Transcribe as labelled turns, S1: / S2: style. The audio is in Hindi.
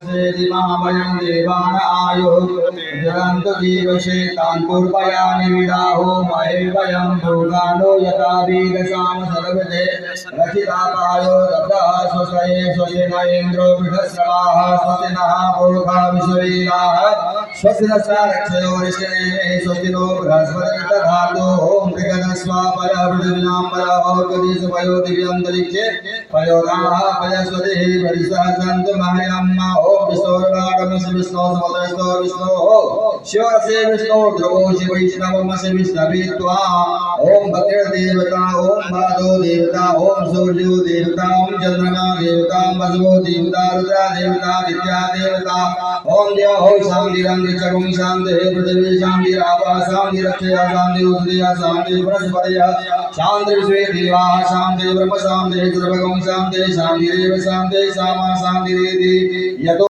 S1: वयं देवान आयुः जरन्तु जीवशेतान् पूर्वयानि विदाहो महे वयं भोगानो यथा वीरसाम सर्वदे रचितापायो दब्धः स्वस्वये स्वस्ति न इन्द्रो बृहस्पतिः स्वस्ति नः पूर्वा विश्ववीराः स्वस्ति नस्तारक्षयो ऋषिणे स्वस्ति नो बृहस्पतिर्दधातु ॐ मृगदस्वापय पृथिवीनां पराभवद्गदीसपयो दिव्यन्तरिक्षे पयोगाः पयस्वतिः परिसहसन्तु महयम् ॐ विष्णोर्वागमस्य विष्णोर्वदस्तो विष्णोः शिवस्य विष्णो ध्रुवो शिवैष्णवमस्य विष्णवेत्वा ॐ भद्रदेवता ॐ भादो देवता ॐ सूर्यो देवता ॐ चन्द्रमा देवता वसवो देवता रुद्रा देवता विद्या देवता ॐ देवो शान्तिरङ्गिचकं शान्तिः पृथिवी शान्तिरापः शान्तिरक्षया शान्तिरुद्रिया शान्तिः बृहस्पतयः शान्तिर्विश्वे देवाः शान्तिः ब्रह्म शान्तिः सर्वगं शान्तिः शान्तिरेव शान्तिः सामा शान्तिरेति यतो